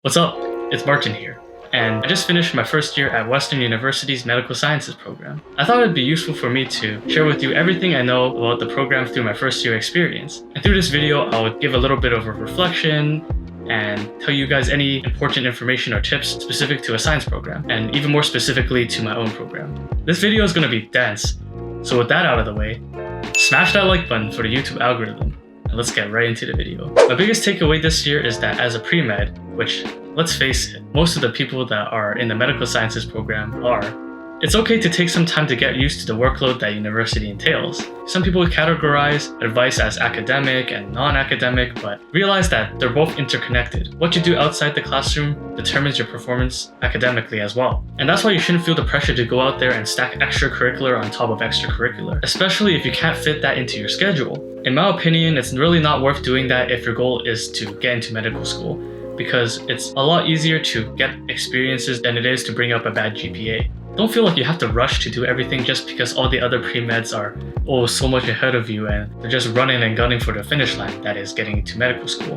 What's up? It's Martin here, and I just finished my first year at Western University's Medical Sciences program. I thought it would be useful for me to share with you everything I know about the program through my first year experience. And through this video, I'll give a little bit of a reflection and tell you guys any important information or tips specific to a science program, and even more specifically to my own program. This video is going to be dense, so with that out of the way, smash that like button for the YouTube algorithm. And let's get right into the video. My biggest takeaway this year is that as a pre-med, which, let's face it, most of the people that are in the medical sciences program are, it's okay to take some time to get used to the workload that university entails. Some people categorize advice as academic and non-academic, but realize that they're both interconnected. What you do outside the classroom determines your performance academically as well. And that's why you shouldn't feel the pressure to go out there and stack extracurricular on top of extracurricular, especially if you can't fit that into your schedule. In my opinion, it's really not worth doing that if your goal is to get into medical school, because it's a lot easier to get experiences than it is to bring up a bad GPA. Don't feel like you have to rush to do everything just because all the other pre-meds are so much ahead of you and they're just running and gunning for the finish line, that is getting into medical school.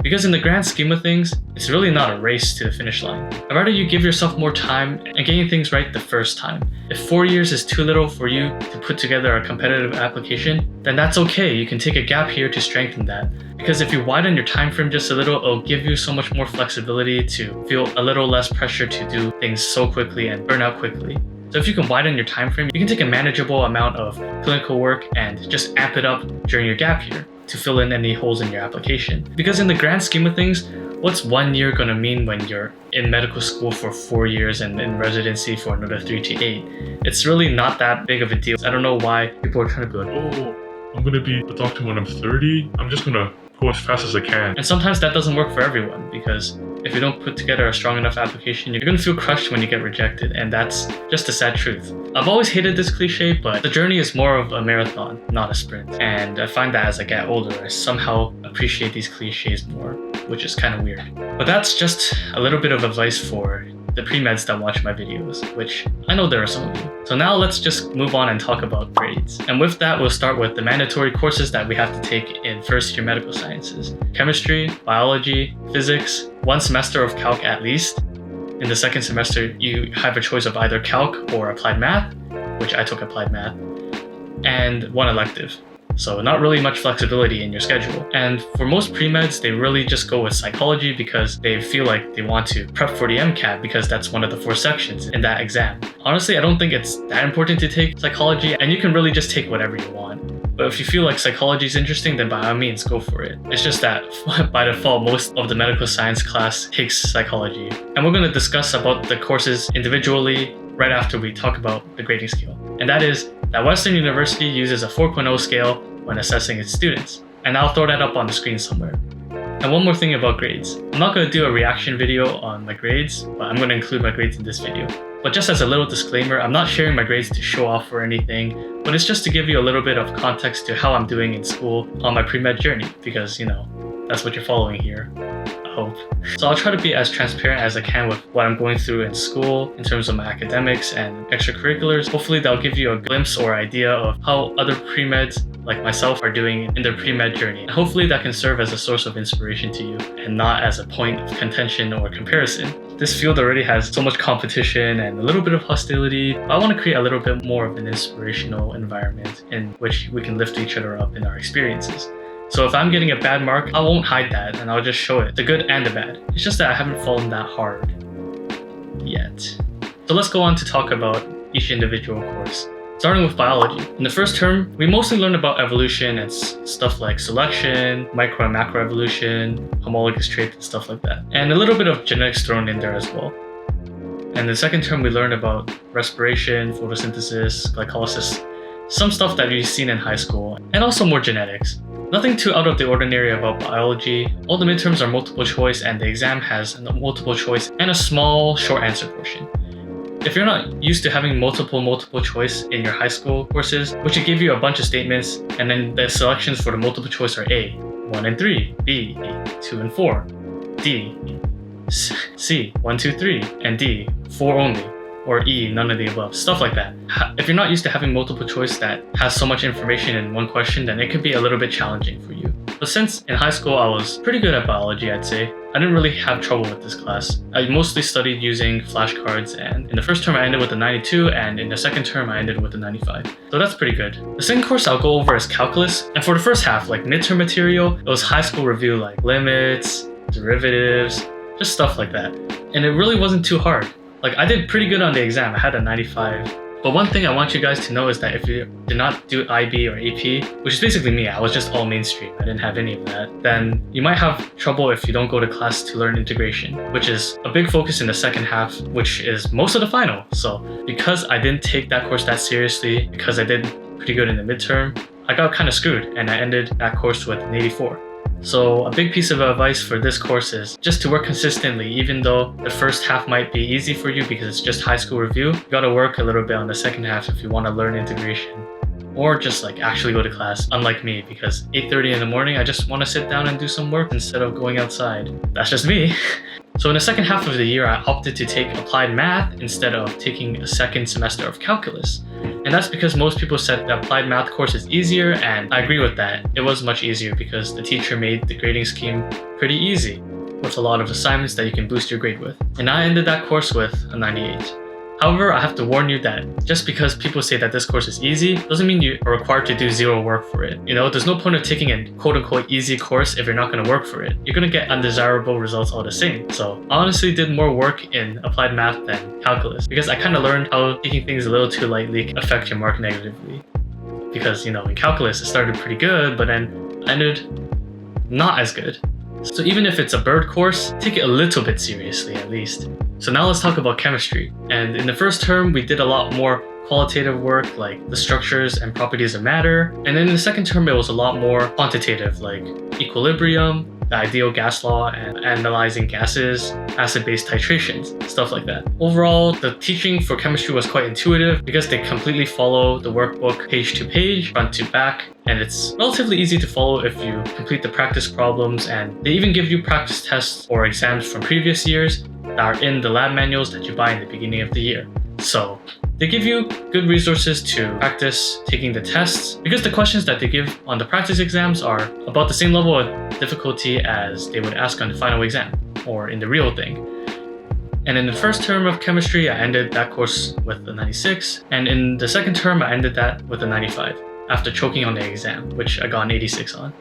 Because in the grand scheme of things, it's really not a race to the finish line. I'd rather you give yourself more time and getting things right the first time. If 4 years is too little for you to put together a competitive application, then that's okay. You can take a gap here to strengthen that. Because if you widen your time frame just a little, it'll give you so much more flexibility to feel a little less pressure to do things so quickly and burn out quickly. So if you can widen your time frame, you can take a manageable amount of clinical work and just amp it up during your gap year to fill in any holes in your application. Because in the grand scheme of things, what's 1 year gonna mean when you're in medical school for 4 years and in residency for another 3 to 8? It's really not that big of a deal. I don't know why people are trying to be like, oh, I'm gonna be a doctor when I'm 30. I'm just gonna go as fast as I can. And sometimes that doesn't work for everyone, because if you don't put together a strong enough application, you're gonna feel crushed when you get rejected, and that's just the sad truth. I've always hated this cliche, but the journey is more of a marathon, not a sprint. And I find that as I get older, I somehow appreciate these cliches more, which is kind of weird. But that's just a little bit of advice for the pre-meds that watch my videos, which I know there are some of you. So now let's just move on and talk about grades. And with that, we'll start with the mandatory courses that we have to take in first year medical sciences. Chemistry, biology, physics, 1 semester of calc at least. In the second semester, you have a choice of either calc or applied math, which I took applied math, and 1 elective. So not really much flexibility in your schedule. And for most pre-meds, they really just go with psychology because they feel like they want to prep for the MCAT because that's one of the 4 sections in that exam. Honestly, I don't think it's that important to take psychology, and you can really just take whatever you want. But if you feel like psychology is interesting, then by all means, go for it. It's just that by default, most of the medical science class takes psychology. And we're going to discuss about the courses individually right after we talk about the grading scale. And that is that Western University uses a 4.0 scale when assessing its students. And I'll throw that up on the screen somewhere. And one more thing about grades. I'm not going to do a reaction video on my grades, but I'm going to include my grades in this video. But just as a little disclaimer, I'm not sharing my grades to show off or anything, but it's just to give you a little bit of context to how I'm doing in school on my pre-med journey, because, that's what you're following here. Hope. So I'll try to be as transparent as I can with what I'm going through in school in terms of my academics and extracurriculars. Hopefully that'll give you a glimpse or idea of how other pre-meds like myself are doing in their pre-med journey. And hopefully that can serve as a source of inspiration to you and not as a point of contention or comparison. This field already has so much competition and a little bit of hostility. I want to create a little bit more of an inspirational environment in which we can lift each other up in our experiences. So if I'm getting a bad mark, I won't hide that and I'll just show it, the good and the bad. It's just that I haven't fallen that hard yet. So let's go on to talk about each individual course. Starting with biology. In the first term, we mostly learn about evolution and stuff like selection, micro and macro evolution, homologous traits and stuff like that. And a little bit of genetics thrown in there as well. And the second term, we learn about respiration, photosynthesis, glycolysis, some stuff that we've seen in high school, and also more genetics. Nothing too out of the ordinary about biology. All the midterms are multiple choice and the exam has a multiple choice and a small short answer portion. If you're not used to having multiple choice in your high school courses, which will give you a bunch of statements, and then the selections for the multiple choice are A, 1 and 3, B, 2 and 4, D, C, 1, 2, 3, and D, 4 only, or E, none of the above, stuff like that. If you're not used to having multiple choice that has so much information in one question, then it could be a little bit challenging for you. But since in high school I was pretty good at biology, I'd say, I didn't really have trouble with this class. I mostly studied using flashcards, and in the first term I ended with a 92, and in the second term I ended with a 95. So that's pretty good. The second course I'll go over is calculus, and for the first half, like midterm material, it was high school review like limits, derivatives, just stuff like that. And it really wasn't too hard. Like I did pretty good on the exam, I had a 95. But one thing I want you guys to know is that if you did not do IB or AP, which is basically me, I was just all mainstream, I didn't have any of that, then you might have trouble if you don't go to class to learn integration, which is a big focus in the second half, which is most of the final. So because I didn't take that course that seriously, because I did pretty good in the midterm, I got kind of screwed and I ended that course with an 84. So a big piece of advice for this course is just to work consistently, even though the first half might be easy for you because it's just high school review. You gotta work a little bit on the second half if you want to learn integration. Or just like actually go to class, unlike me, because 8:30 in the morning I just want to sit down and do some work instead of going outside. That's just me. So in the second half of the year, I opted to take applied math instead of taking a second semester of calculus. And that's because most people said the applied math course is easier, and I agree with that. It was much easier because the teacher made the grading scheme pretty easy, with a lot of assignments that you can boost your grade with. And I ended that course with a 98. However, I have to warn you that just because people say that this course is easy doesn't mean you are required to do zero work for it. You know, there's no point of taking a quote-unquote easy course if you're not going to work for it. You're going to get undesirable results all the same. So I honestly did more work in applied math than calculus because I kind of learned how taking things a little too lightly can affect your mark negatively. Because, you know, in calculus it started pretty good, but then ended not as good. So even if it's a bird course, take it a little bit seriously at least. So now let's talk about chemistry. And in the first term, we did a lot more qualitative work like the structures and properties of matter. And then in the second term, it was a lot more quantitative like equilibrium, the ideal gas law, and analyzing gases, acid-base titrations, stuff like that. Overall, the teaching for chemistry was quite intuitive because they completely follow the workbook page to page, front to back, and it's relatively easy to follow if you complete the practice problems, and they even give you practice tests or exams from previous years that are in the lab manuals that you buy in the beginning of the year. So they give you good resources to practice taking the tests because the questions that they give on the practice exams are about the same level of difficulty as they would ask on the final exam or in the real thing. And in the first term of chemistry, I ended that course with a 96, and in the second term, I ended that with a 95 after choking on the exam, which I got an 86 on.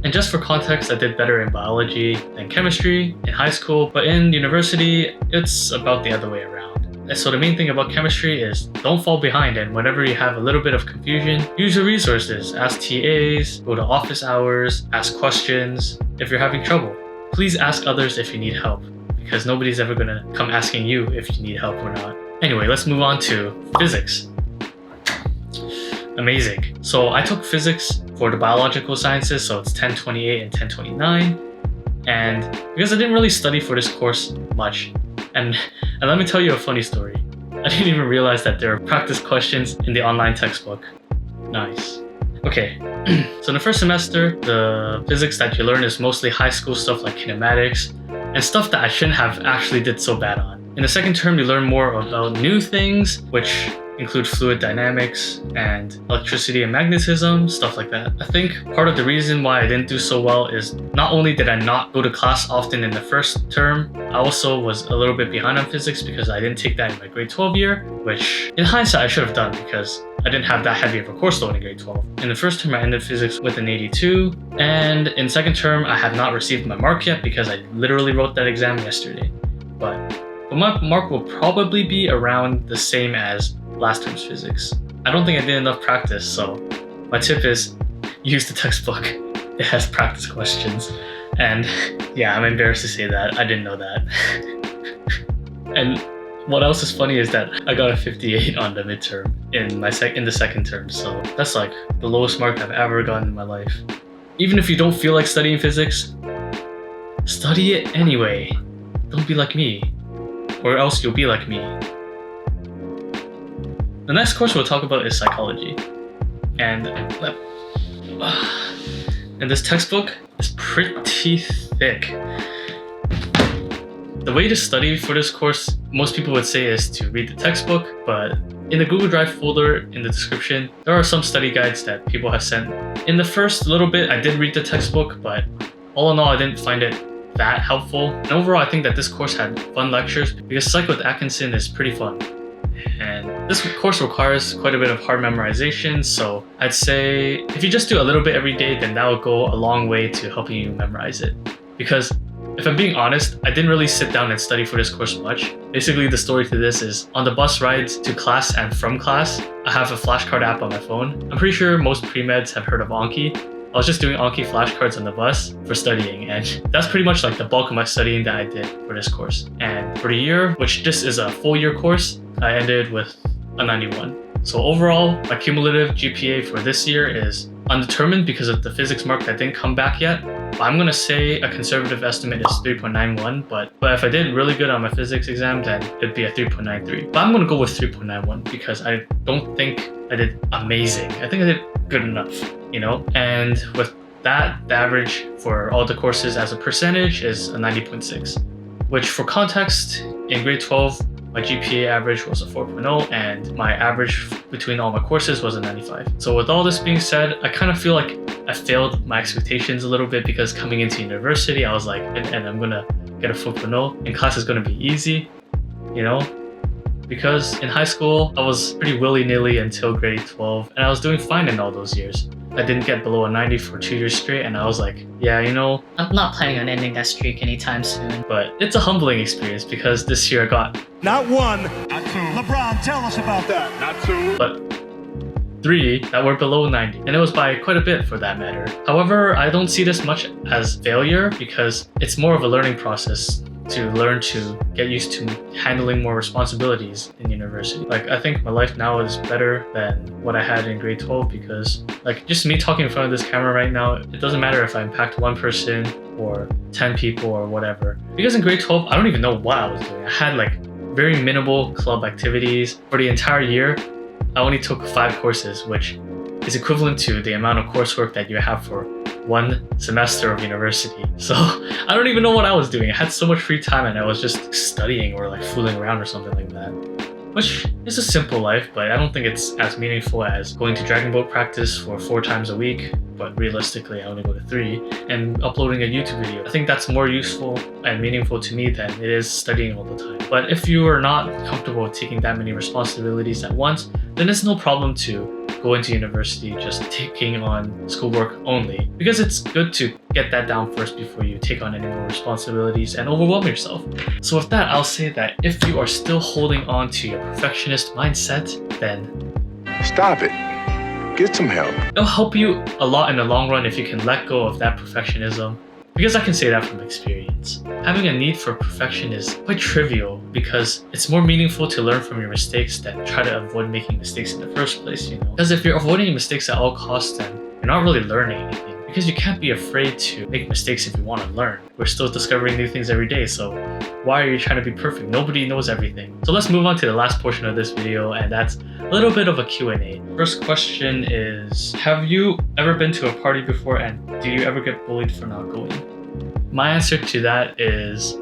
And just for context, I did better in biology than chemistry in high school, but in university, it's about the other way around. So the main thing about chemistry is don't fall behind, and whenever you have a little bit of confusion, use your resources. Ask TAs, go to office hours, ask questions. If you're having trouble, please ask others if you need help, because nobody's ever gonna come asking you if you need help or not. Anyway, let's move on to physics. Amazing. So I took physics for the biological sciences, so it's 1028 and 1029. And because I didn't really study for this course much, and let me tell you a funny story. I didn't even realize that there are practice questions in the online textbook. Nice. Okay, so in the first semester, the physics that you learn is mostly high school stuff like kinematics and stuff that I shouldn't have actually did so bad on. In the second term, you learn more about new things, which include fluid dynamics and electricity and magnetism, stuff like that. I think part of the reason why I didn't do so well is not only did I not go to class often in the first term, I also was a little bit behind on physics because I didn't take that in my grade 12 year, which in hindsight I should have done because I didn't have that heavy of a course load in grade 12. In the first term, I ended physics with an 82, and in second term, I have not received my mark yet because I literally wrote that exam yesterday. But my mark will probably be around the same as last term's physics. I don't think I did enough practice, so my tip is use the textbook. It has practice questions. And yeah, I'm embarrassed to say that. I didn't know that. And what else is funny is that I got a 58 on the midterm in the second term, so that's like the lowest mark I've ever gotten in my life. Even if you don't feel like studying physics, study it anyway. Don't be like me, or else you'll be like me. The next course we'll talk about is psychology. And this textbook is pretty thick. The way to study for this course, most people would say, is to read the textbook, but in the Google Drive folder in the description, there are some study guides that people have sent. In the first little bit, I did read the textbook, but all in all, I didn't find it that helpful. And overall, I think that this course had fun lectures because Psych with Atkinson is pretty fun. And this course requires quite a bit of hard memorization, so I'd say if you just do a little bit every day, then that will go a long way to helping you memorize it. Because if I'm being honest, I didn't really sit down and study for this course much. Basically, the story to this is on the bus rides to class and from class, I have a flashcard app on my phone. I'm pretty sure most pre-meds have heard of Anki. I was just doing Anki flashcards on the bus for studying, and that's pretty much like the bulk of my studying that I did for this course. And for the year, which this is a full year course, I ended with a 91. So overall, my cumulative GPA for this year is undetermined because of the physics mark that didn't come back yet. But I'm gonna say a conservative estimate is 3.91, but if I did really good on my physics exam, then it'd be a 3.93. But I'm gonna go with 3.91 because I don't think I did amazing. I think I did good enough, you know? And with that, the average for all the courses as a percentage is a 90.6, which for context, in grade 12, my GPA average was a 4.0 and my average between all my courses was a 95. So with all this being said, I kind of feel like I failed my expectations a little bit because coming into university, I was like, and I'm gonna get a 4.0 and class is gonna be easy, you know? Because in high school, I was pretty willy-nilly until grade 12 and I was doing fine in all those years. I didn't get below a 90 for 2 years straight and I was like, yeah, you know, I'm not planning on ending that streak anytime soon. but it's a humbling experience because this year I got Not one, not two. LeBron, tell us about that. Not two. but 3 that were below 90, and it was by quite a bit for that matter. However, I don't see this much as failure because it's more of a learning process to learn to get used to handling more responsibilities in university. Like, I think my life now is better than what I had in grade 12 because, like, just me talking in front of this camera right now, it doesn't matter if I impact one person or 10 people or whatever. Because in grade 12, I don't even know what I was doing. I had like very minimal club activities. For the entire year, I only took 5 courses, which is equivalent to the amount of coursework that you have for 1 semester of university. So I don't even know what I was doing. I had so much free time and I was just studying or like fooling around or something like that. Which is a simple life, but I don't think it's as meaningful as going to Dragon Boat practice for 4 times a week, but realistically I only go to 3, and uploading a YouTube video. I think that's more useful and meaningful to me than it is studying all the time. But if you are not comfortable with taking that many responsibilities at once, then it's no problem to go into university just taking on schoolwork only, because it's good to get that down first before you take on any more responsibilities and overwhelm yourself. So with that, I'll say that if you are still holding on to your perfectionist mindset, then Stop it. Get some help. it'll help you a lot in the long run if you can let go of that perfectionism. Because I can say that from experience. Having a need for perfection is quite trivial because it's more meaningful to learn from your mistakes than try to avoid making mistakes in the first place, you know? Because if you're avoiding mistakes at all costs, then you're not really learning anything. Because you can't be afraid to make mistakes if you want to learn. We're still discovering new things every day, so why are you trying to be perfect? Nobody knows everything. So let's move on to the last portion of this video, and that's a little bit of a Q&A. First question is, have you ever been to a party before and do you ever get bullied for not going? My answer to that is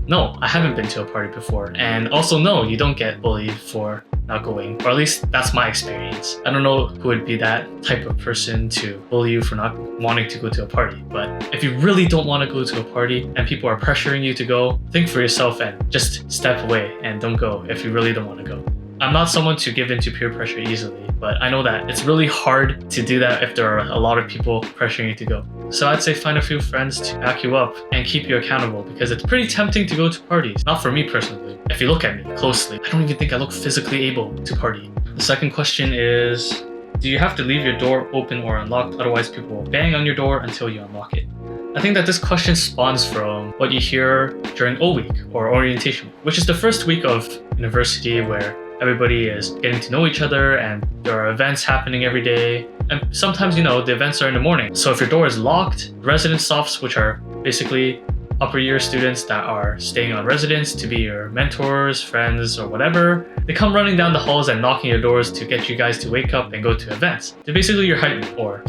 no, I haven't been to a party before. And also no, you don't get bullied for not going, or at least that's my experience. I don't know who would be that type of person to bully you for not wanting to go to a party, but if you really don't want to go to a party and people are pressuring you to go, think for yourself and just step away and don't go if you really don't want to go. I'm not someone to give in to peer pressure easily, but I know that it's really hard to do that if there are a lot of people pressuring you to go. So I'd say find a few friends to back you up and keep you accountable, because it's pretty tempting to go to parties. Not for me personally. If you look at me closely, I don't even think I look physically able to party. The second question is, do you have to leave your door open or unlocked, otherwise people will bang on your door until you unlock it? I think that this question spawns from what you hear during O week or orientation, which is the first week of university where everybody is getting to know each other and there are events happening every day. And sometimes, you know, the events are in the morning. So if your door is locked, residence stops, which are basically upper year students that are staying on residence to be your mentors, friends, or whatever, they come running down the halls and knocking your doors to get you guys to wake up and go to events. They're basically your hype man, or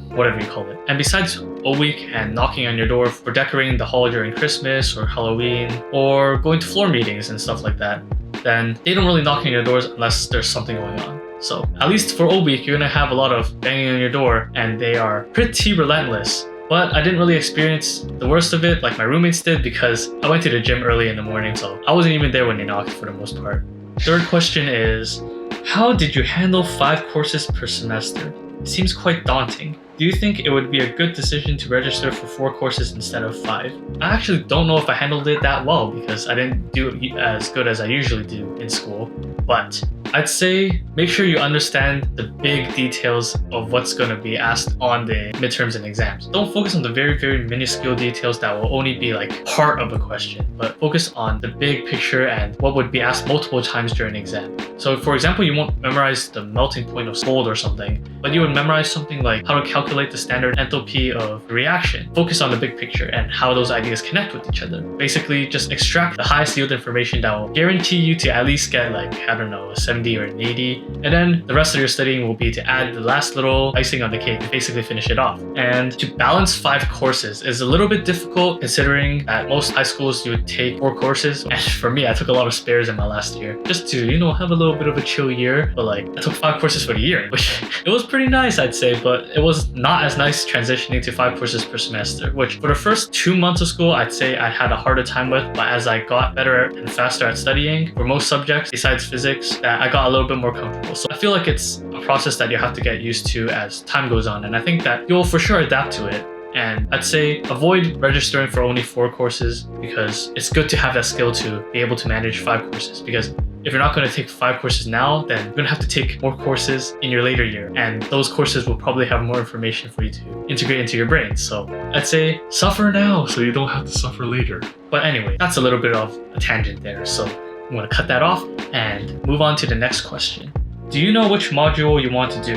whatever you call it. And besides O week and knocking on your door for decorating the hall during Christmas or Halloween, or going to floor meetings and stuff like that, then they don't really knock on your doors unless there's something going on. So at least for O week, you're gonna have a lot of banging on your door and they are pretty relentless. But I didn't really experience the worst of it like my roommates did because I went to the gym early in the morning, so I wasn't even there when they knocked for the most part. Third question is, how did you handle 5 courses per semester? It seems quite daunting. Do you think it would be a good decision to register for 4 courses instead of 5? I actually don't know if I handled it that well because I didn't do as good as I usually do in school. But I'd say make sure you understand the big details of what's going to be asked on the midterms and exams. Don't focus on the very, very minuscule details that will only be like part of a question, but focus on the big picture and what would be asked multiple times during an exam. So for example, you won't memorize the melting point of gold or something, but you would memorize something like how to calculate the standard enthalpy of a reaction. Focus on the big picture and how those ideas connect with each other. Basically, just extract the highest yield information that will guarantee you to at least get like, I don't know, a 70 or an 80. And then the rest of your studying will be to add the last little icing on the cake to basically finish it off. And to balance 5 courses is a little bit difficult considering at most high schools you would take 4 courses. And for me, I took a lot of spares in my last year just to, have a little bit of a chill year. But like, I took 5 courses for the year, which it was pretty nice, I'd say, but it was not as nice transitioning to 5 courses per semester, which for the first 2 months of school, I'd say I had a harder time with, but as I got better and faster at studying for most subjects besides physics, I got a little bit more comfortable. So I feel like it's a process that you have to get used to as time goes on, and I think that you'll for sure adapt to it. And I'd say avoid registering for only 4 courses because it's good to have that skill to be able to manage 5 courses, because if you're not going to take 5 courses now, then you're going to have to take more courses in your later year, and those courses will probably have more information for you to integrate into your brain. So I'd say suffer now So you don't have to suffer later. But anyway, that's a little bit of a tangent there, so I'm going to cut that off and move on to the next question. Do you know which module you want to do?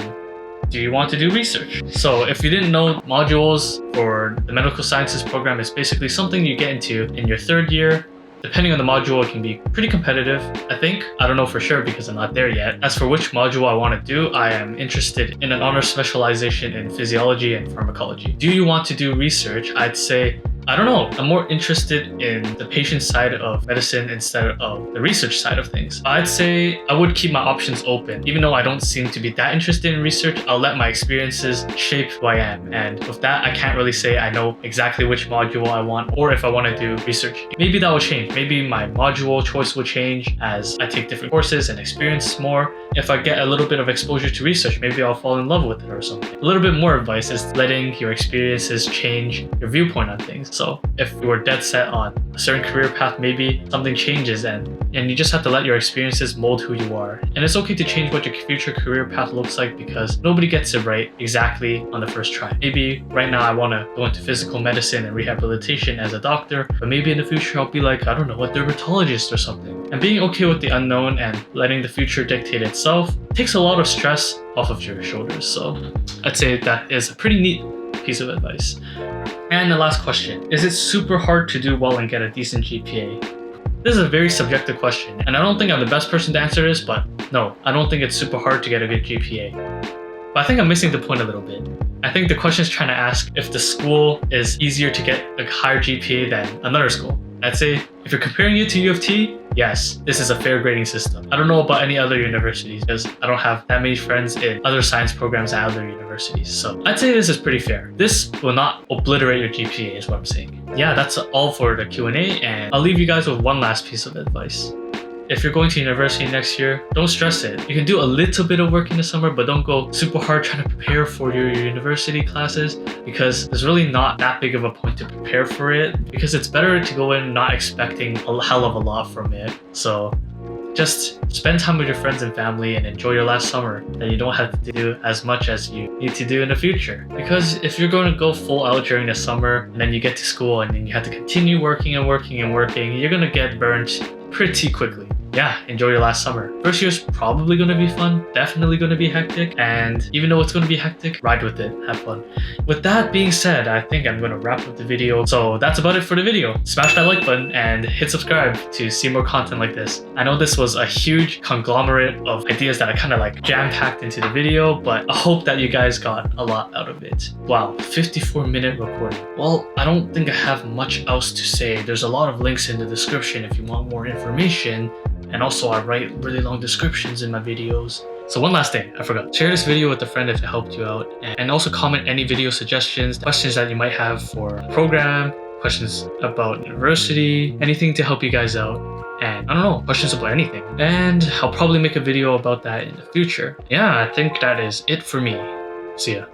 Do you want to do research? So if you didn't know, modules for the medical sciences program is basically something you get into in your 3rd year. Depending on the module, it can be pretty competitive, I think. I don't know for sure because I'm not there yet. As for which module I want to do, I am interested in an honors specialization in physiology and pharmacology. Do you want to do research? I'd say, I don't know. I'm more interested in the patient side of medicine instead of the research side of things. I'd say I would keep my options open. Even though I don't seem to be that interested in research, I'll let my experiences shape who I am. And with that, I can't really say I know exactly which module I want or if I want to do research. Maybe that will change. Maybe my module choice will change as I take different courses and experience more. If I get a little bit of exposure to research, maybe I'll fall in love with it or something. A little bit more advice is letting your experiences change your viewpoint on things. So if you were dead set on a certain career path, maybe something changes and you just have to let your experiences mold who you are. And it's okay to change what your future career path looks like because nobody gets it right exactly on the first try. Maybe right now I want to go into physical medicine and rehabilitation as a doctor, but maybe in the future I'll be like, I don't know, a dermatologist or something. And being okay with the unknown and letting the future dictate itself takes a lot of stress off of your shoulders. So I'd say that is a pretty neat piece of advice. And the last question, is it super hard to do well and get a decent GPA? This is a very subjective question, and I don't think I'm the best person to answer this, but no, I don't think it's super hard to get a good GPA. But I think I'm missing the point a little bit. I think the question is trying to ask if the school is easier to get a higher GPA than another school. I'd say if you're comparing it to U of T, yes, this is a fair grading system. I don't know about any other universities because I don't have that many friends in other science programs at other universities. So I'd say this is pretty fair. This will not obliterate your GPA is what I'm saying. Yeah, that's all for the Q&A, and I'll leave you guys with one last piece of advice. If you're going to university next year, don't stress it. You can do a little bit of work in the summer, but don't go super hard trying to prepare for your university classes because there's really not that big of a point to prepare for it because it's better to go in not expecting a hell of a lot from it. So just spend time with your friends and family and enjoy your last summer, and you don't have to do as much as you need to do in the future. Because if you're going to go full out during the summer and then you get to school and then you have to continue working and working and working, you're going to get burnt pretty quickly. Yeah, enjoy your last summer. First year's probably going to be fun, definitely going to be hectic, and even though it's going to be hectic, ride with it, have fun. With that being said, I think I'm going to wrap up the video. So that's about it for the video. Smash that like button and hit subscribe to see more content like this. I know this was a huge conglomerate of ideas that I kind of like jam-packed into the video, but I hope that you guys got a lot out of it. Wow, 54-minute recording. Well, I don't think I have much else to say. There's a lot of links in the description if you want more information. And also I write really long descriptions in my videos. So one last thing, I forgot. Share this video with a friend if it helped you out, and also comment any video suggestions, questions that you might have for the program, questions about university, anything to help you guys out. And I don't know, questions about anything. And I'll probably make a video about that in the future. Yeah, I think that is it for me. See ya.